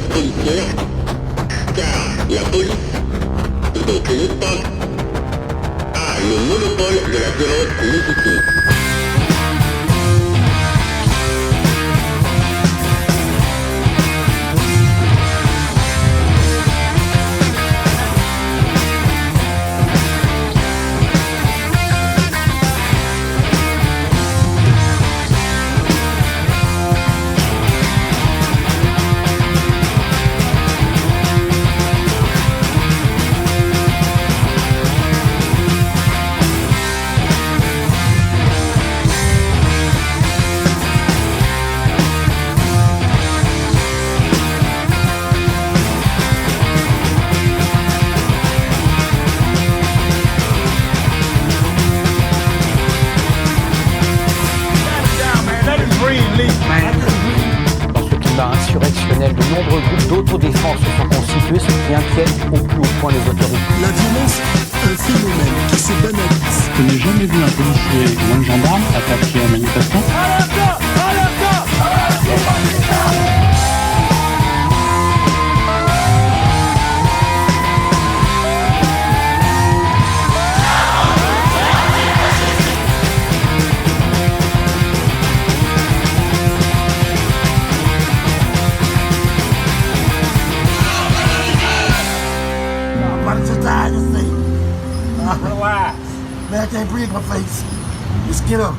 policière, car la police, donc l'État, a le monopole de la violence légitime. Dans ce climat insurrectionnel, de nombreux groupes d'autodéfense se sont constitués, ce qui inquiète au plus haut point les autorités. La violence, un phénomène qui se banalise. Je n'ai jamais vu un policier ou un gendarme attaquer un manifestant. What you tired to say? Relax. Man, I can't breathe in my face. Just get up.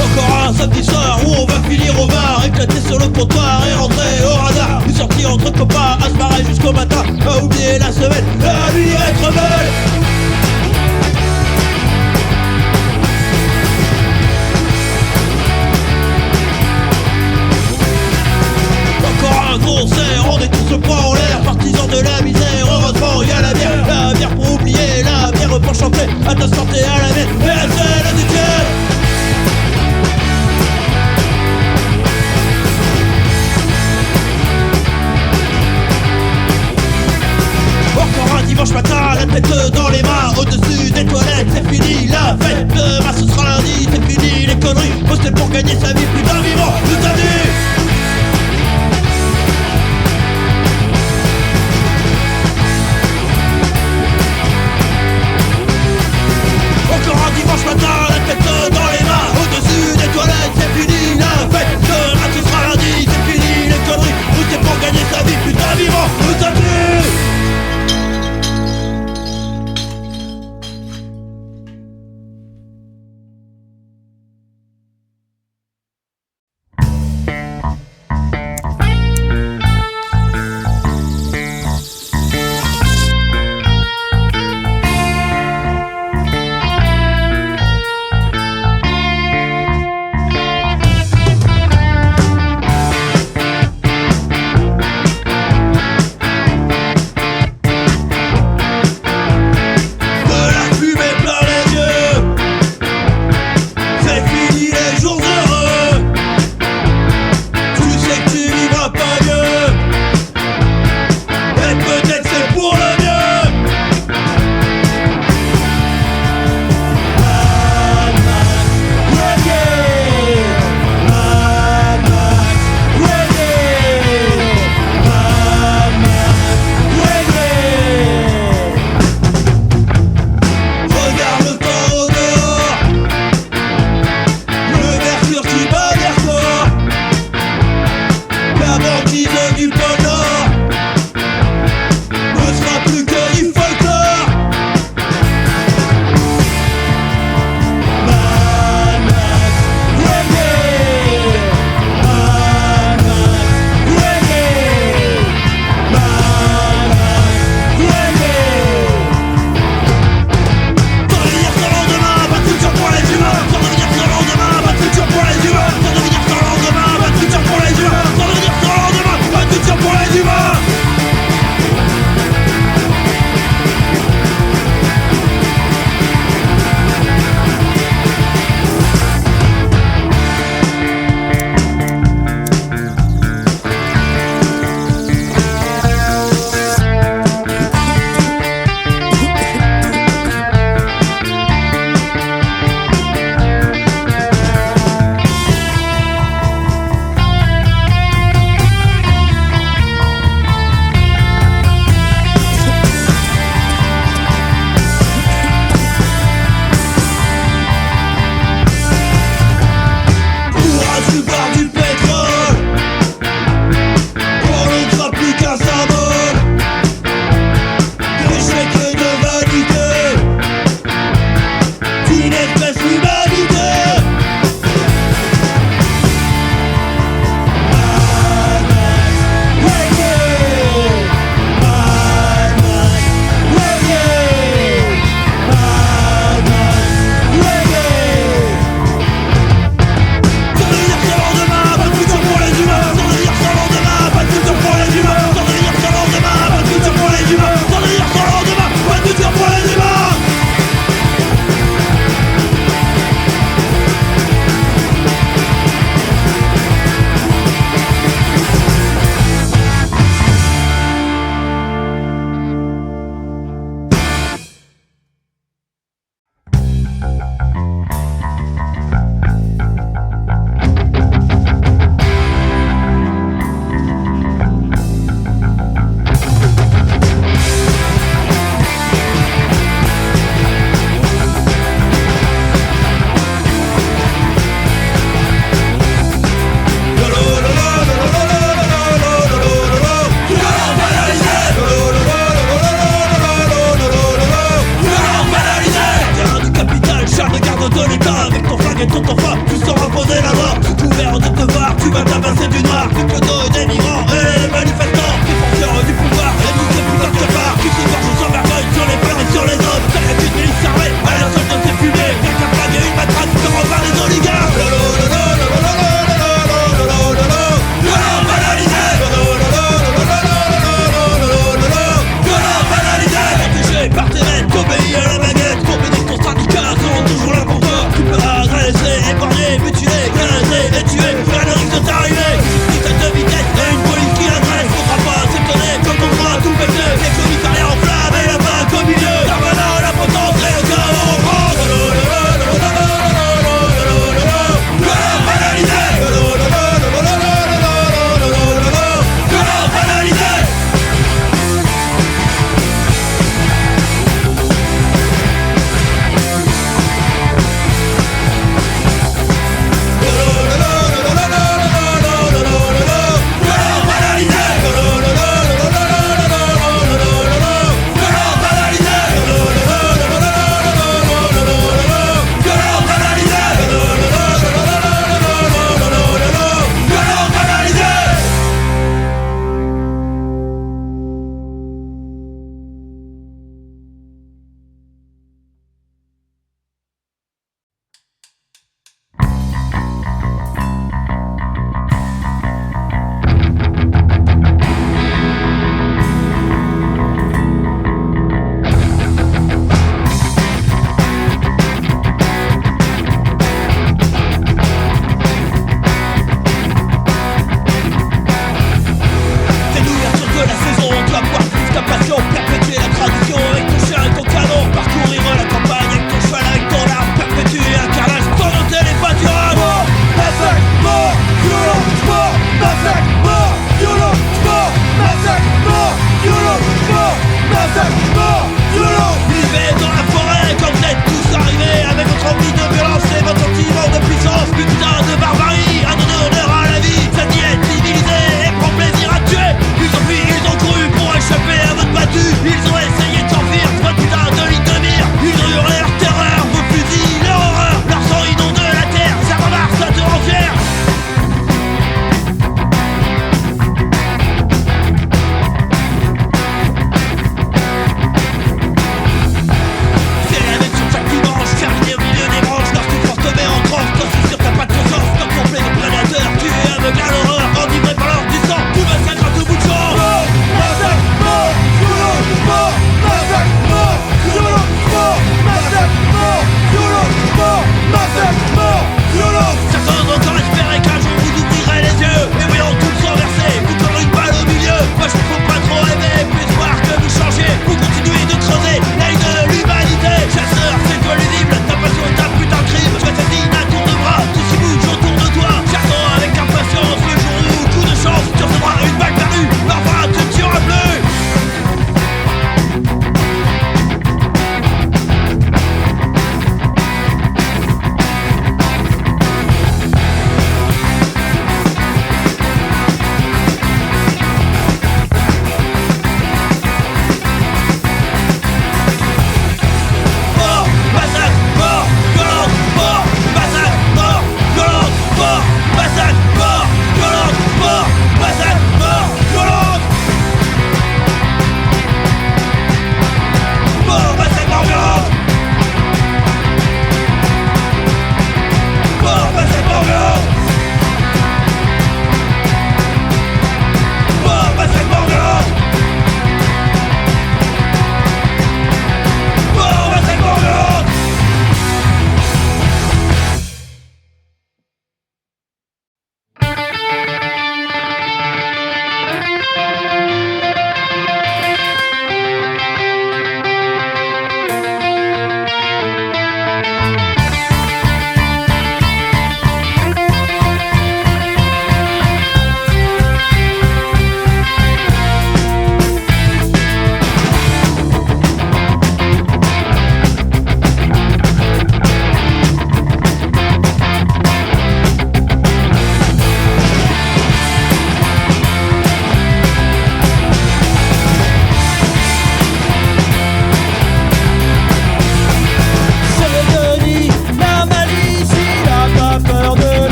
Encore un samedi soir où on va finir au bar, éclater sur le comptoir et rentrer au radar. Une sortie entre copains à se marrer jusqu'au matin, à oublier la semaine, la vie être belle. Encore un concert, on est tous le poing en l'air, partisans de la misère. Heureusement y a la bière pour oublier, la bière pour chanter à ta santé, à la mienne et à celle du tien. Encore un dimanche matin, la tête dans les mains, au-dessus des toilettes, c'est fini la fête. Demain ce sera lundi, c'est fini les conneries. Bosser pour gagner sa vie, plus d'un vivant, tout à nu. Encore un dimanche matin, la tête dans les mains, au-dessus des toilettes, c'est fini la fête. Demain ce sera lundi, c'est fini les conneries. Bosser pour gagner sa vie, plus d'un vivant, tout à nu.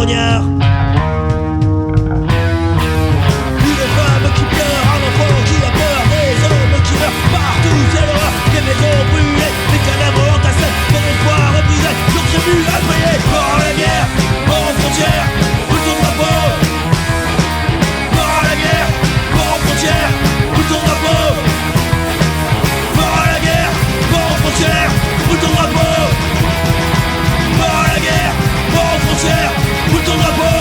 poignard. Une femme qui pleure, un enfant qui a peur, des hommes qui meurent partout, c'est l'horreur. Des maisons brûlées, des cadavres entassés, des espoirs brisés, sur ce but à payer. Mort à la guerre, mort aux frontières, où ton drapeau. Mort à la guerre, mort aux frontières, où ton drapeau. Mort à la guerre, mort aux frontières, où ton drapeau. Mort à la guerre, mort aux frontières, où ton drapeau.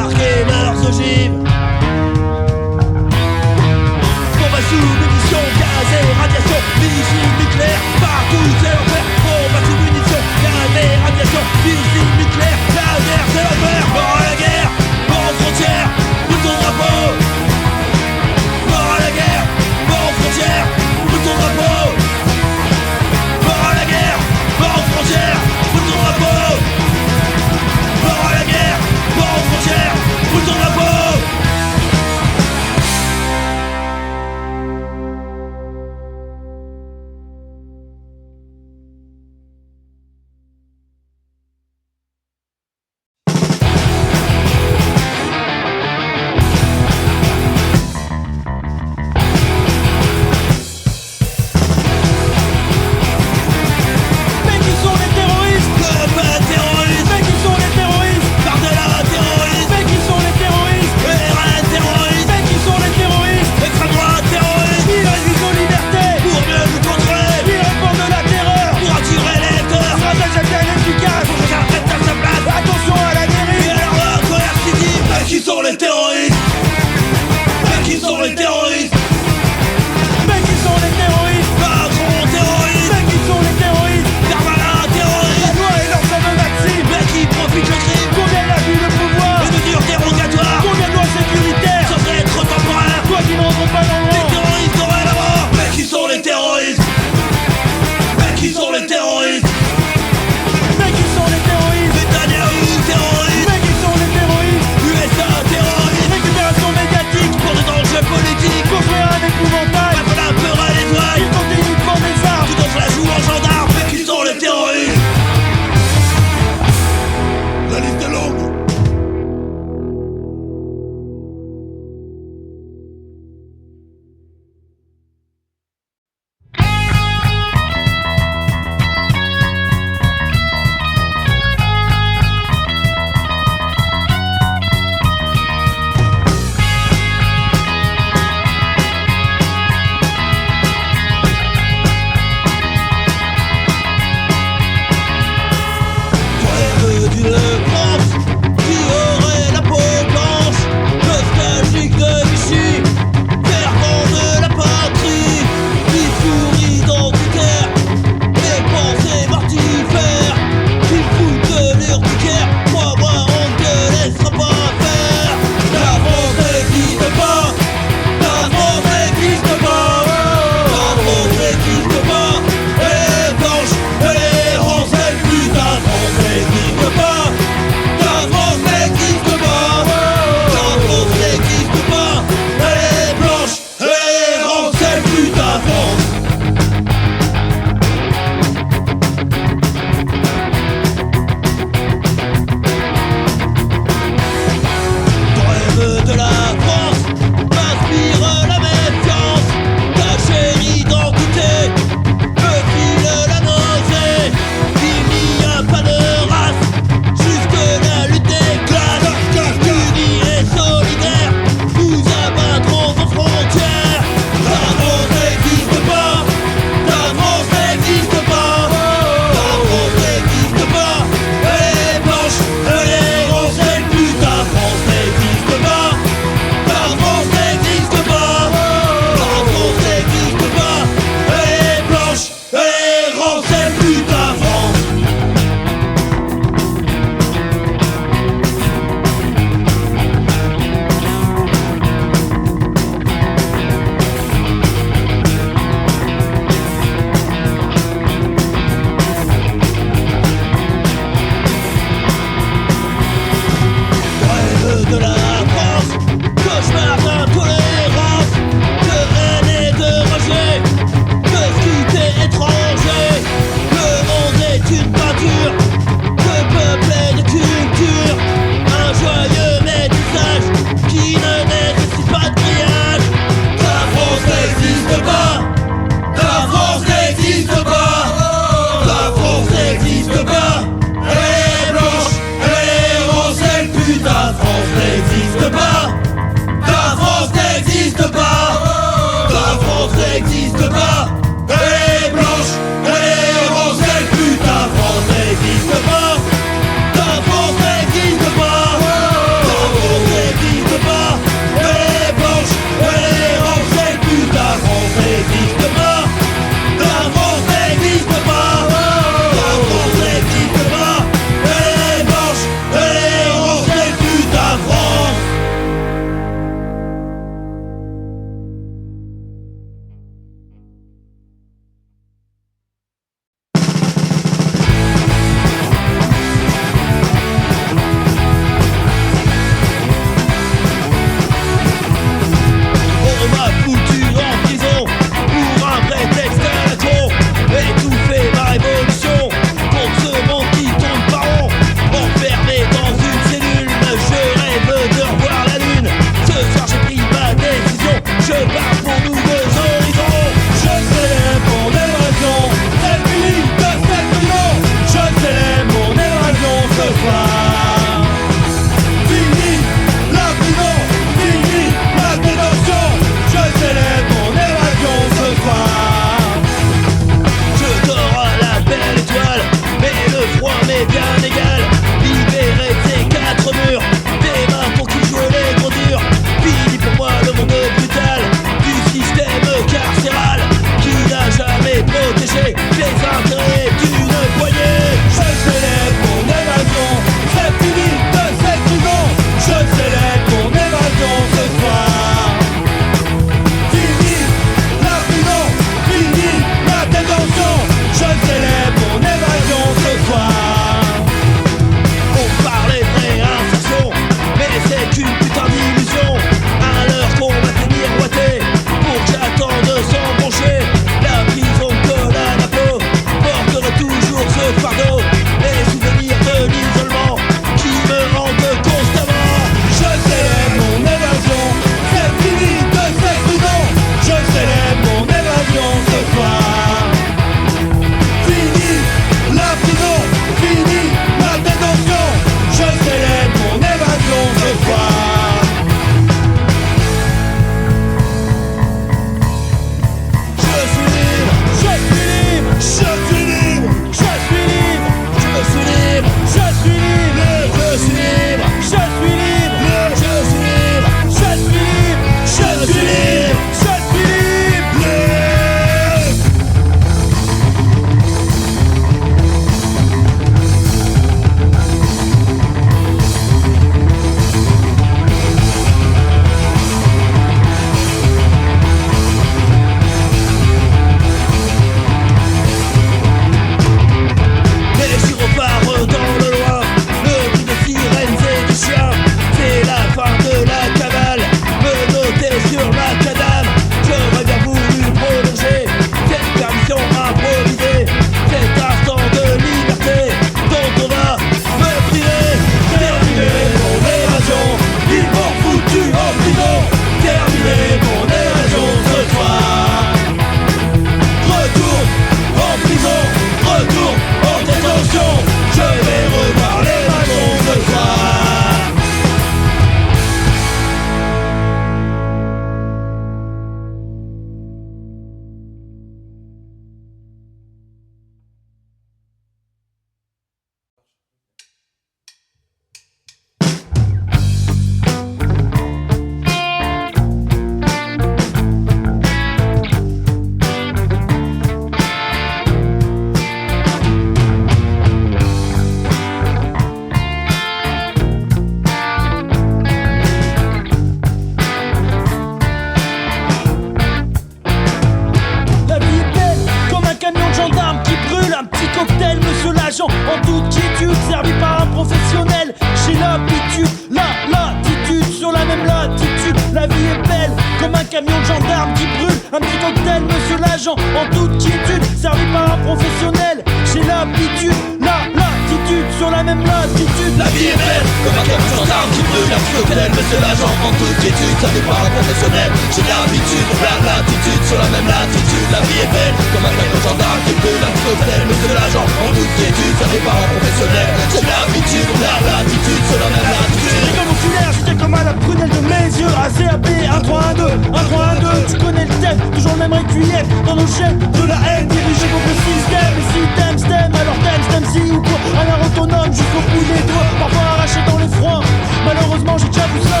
l'agent en toute quiétude, servi par un professionnel. J'ai l'habitude, la latitude, sur la même latitude. La vie est belle, comme un camion de gendarme qui brûle. Un petit cocktail, monsieur l'agent, en toute quiétude, servi par un professionnel. J'ai l'habitude, la latitude, sur la même latitude. La vie est belle, comme un camion de gendarme qui brûle. Un petit cocktail, monsieur l'agent, en toute quiétude, servi par un professionnel. J'ai l'habitude, la latitude, sur la même latitude. La vie est belle, comme un camion de gendarme qui brûle. Un petit cocktail, monsieur l'agent, en toute quiétude, servi par un professionnel. J'ai l'habitude, la latitude, sur la même latitude. Et comme oculaire, j'étais comme à la prunelle de mes yeux. ACAB, 1, 3, 1, 2, 1, 3, 1, 2. Tu connais le thème, toujours le même requiem. Dans nos chaînes de la haine, dirigé contre le système. Et si t'aimes, stem, alors t'aimes, si ou quoi. Un air autonome jusqu'au bout des doigts, parfois arraché dans les froids. Malheureusement j'ai déjà vu ça.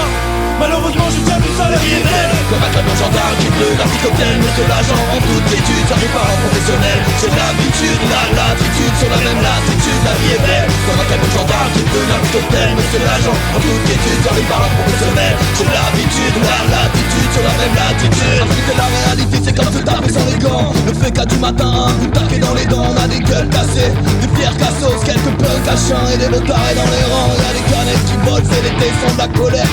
Malheureusement j'ai déjà vu ça. La vie est belle, comme un camion de gendarme qui brûle. Un petit cocktail, monsieur l'agent, en toute quiétude, servi par un professionnel. J'ai l'habitude, la latitude, sur la même latitude. La vie est belle, comme un camion de gendarme qui brûle. Un petit cocktail, monsieur l'agent, en toute quiétude, servi par un professionnel. J'ai l'habitude, la latitude, sur la même latitude. Afrique la réalité, c'est comme se taper sans les gants. Le fait qu'à du matin, un coup de taquet dans les dents. On a des gueules cassées, des pierres cassos, quelques punks à chien et des motards dans les rangs. Y'a des canettes qui volent, c'est l'été sans de la colère.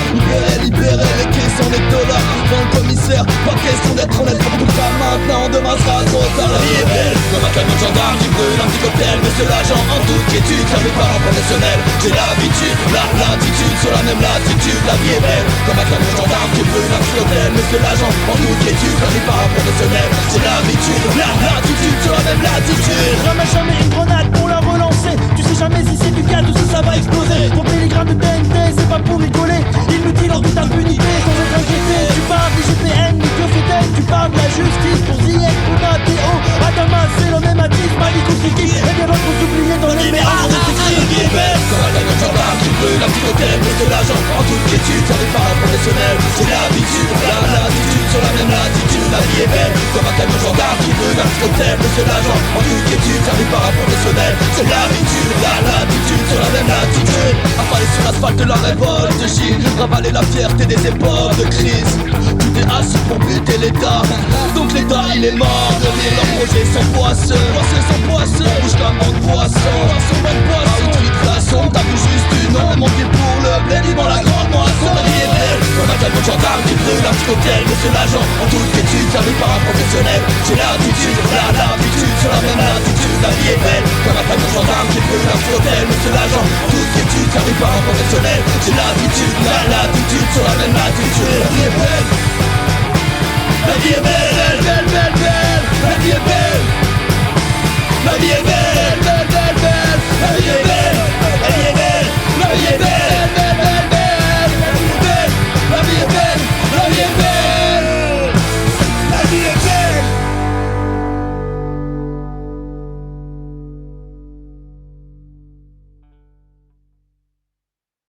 Libérez, les caissons des dollars. Dans le commissaire, pas question d'être honnête pour tout ça maintenant. Demain sera trop tard. La vie est belle, comme un camion de gendarme qui brûle. Un petit cocktail, monsieur l'agent, en toute quiétude, servi par un professionnel. J'ai l'habitude, la latitude, sur la même latitude. La vie est belle, comme un camion de gendarme qui brûle. Un petit cocktail, monsieur l'agent, en toute quiétude, servi par un professionnel. J'ai l'habitude, la latitude, sur la même latitude. Ramène jamais une grenade pour la relancer. Tu sais jamais si c'est du gaz ou si ça va exploser. Ton télégramme de TNT, c'est pas pour rigoler. Inutile en toute impunité, sans être inquiété. Tu parles du GPN, du Biofédel. Tu parles de la justice pour Ziyech, Pouna, Théo, Adama, c'est le même atis, Malik ou Siki. Et bien d'autres oubliés dans les méandres de ces crimes. La vie est belle, comme un camion de gendarme qui brûle. Un petit cocktail, monsieur l'agent, en toute quiétude, servi par un professionnel. J'ai l'habitude, la latitude, sur la même latitude. La vie est belle, comme un camion de gendarme qui brûle. Un petit cocktail, monsieur l'agent, en toute quiétude, servi par un professionnel. J'ai l'habitude, la latitude, sur la même latitude. Avaler sur l'asphalte la révolte, J. Ravaler la fierté des époques de crise. Tout est assis pour buter l'État. Donc l'État il est mort. Devenir leur projet sans poisson. Poisson, bouge comme un poisson. Pas une truc de façon, t'as vu juste une nom. Monter pour le blé, vivant la grande moisson. La vie est belle, comme un camion de gendarme qui brûle. Un petit cocktail, monsieur l'agent, en toute quiétude, servi par un professionnel. J'ai l'habitude, la latitude, sur la même latitude. La vie est belle, comme un camion de gendarme qui brûle. Un petit cocktail, monsieur l'agent, en toute quiétude, servi par un professionnel. J'ai l'habitude, la latitude, sur la même latitude. La vie est belle, la vie est belle, belle, belle, belle, la vie est belle.